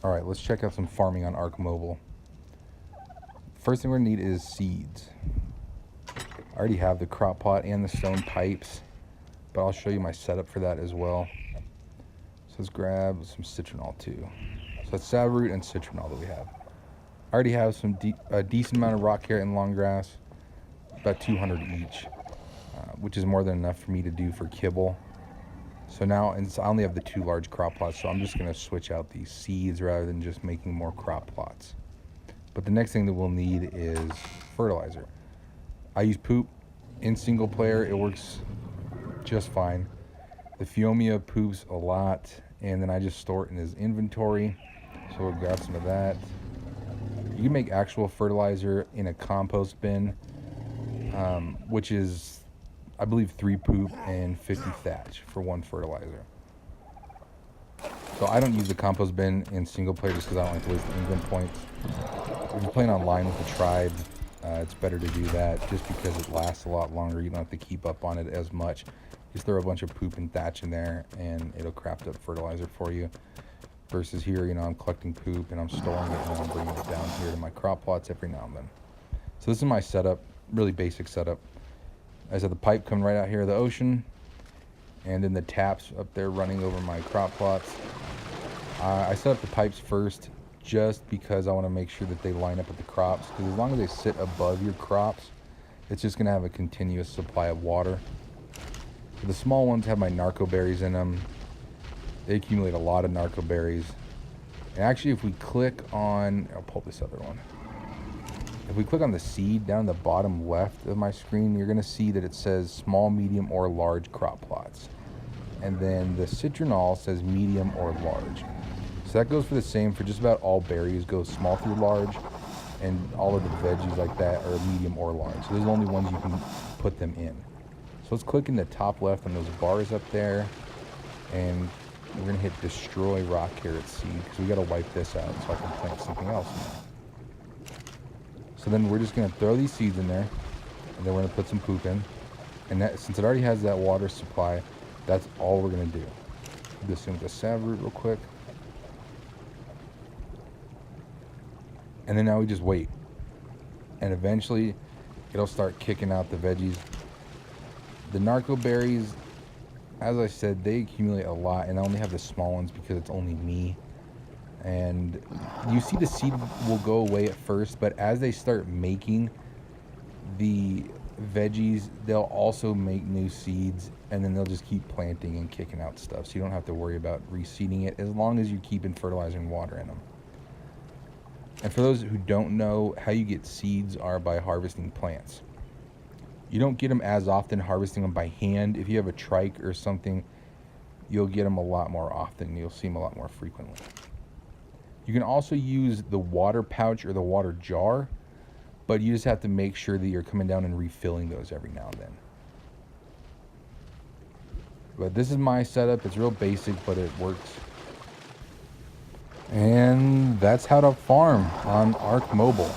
Alright, let's check out some farming on ARK Mobile. First thing we're going to need is seeds. I already have the crop pot and the stone pipes, but I'll show you my setup for that as well. So let's grab some citronal too. So that's savroot and citronal that we have. I already have a decent amount of rock carrot and long grass, about 200 each, which is more than enough for me to do for kibble. So now, and I only have the 2 large crop plots, so I'm just going to switch out these seeds rather than just making more crop plots. But the next thing that we'll need is fertilizer. I use poop in single player. It works just fine. The Fiomia poops a lot, and then I just store it in his inventory. So we'll grab some of that. You can make actual fertilizer in a compost bin, which is, I believe, 3 poop and 50 thatch for 1 fertilizer. So I don't use the compost bin in single player just because I don't like to waste the England points. If you're playing online with the tribe, it's better to do that just because it lasts a lot longer. You don't have to keep up on it as much. Just throw a bunch of poop and thatch in there and it'll craft up fertilizer for you. Versus here, I'm collecting poop and I'm storing it and then I'm bringing it down here to my crop plots every now and then. So this is my setup, really basic setup. I said the pipe coming right out here of the ocean, and then the taps up there running over my crop plots. I set up the pipes first just because I want to make sure that they line up with the crops, because as long as they sit above your crops, it's just going to have a continuous supply of water. So the small ones have my narco berries in them. They accumulate a lot of narco berries. And actually, if we click on, I'll pull this other one. If we click on the seed down the bottom left of my screen, you're going to see that it says small, medium, or large crop plots. And then the citronal says medium or large. So that goes for the same for just about all berries, goes small through large, and all of the veggies like that are medium or large. So those are the only ones you can put them in. So let's click in the top left on those bars up there, and we're going to hit destroy rock carrot seed because we got to wipe this out so I can plant something else in there. So then we're just going to throw these seeds in there, and then we're going to put some poop in. And that, since it already has that water supply, that's all we're going to do. Do this in with the savroot real quick. And then now we just wait. And eventually, it'll start kicking out the veggies. The narco berries, as I said, they accumulate a lot, and I only have the small ones because it's only me. And you see the seed will go away at first, but as they start making the veggies, they'll also make new seeds, and then they'll just keep planting and kicking out stuff. So you don't have to worry about reseeding it as long as you're keeping fertilizer and water in them. And for those who don't know, how you get seeds are by harvesting plants. You don't get them as often harvesting them by hand. If you have a trike or something, you'll get them a lot more often. You'll see them a lot more frequently. You can also use the water pouch or the water jar, but you just have to make sure that you're coming down and refilling those every now and then. But this is my setup. It's real basic, but it works. And that's how to farm on ARK Mobile.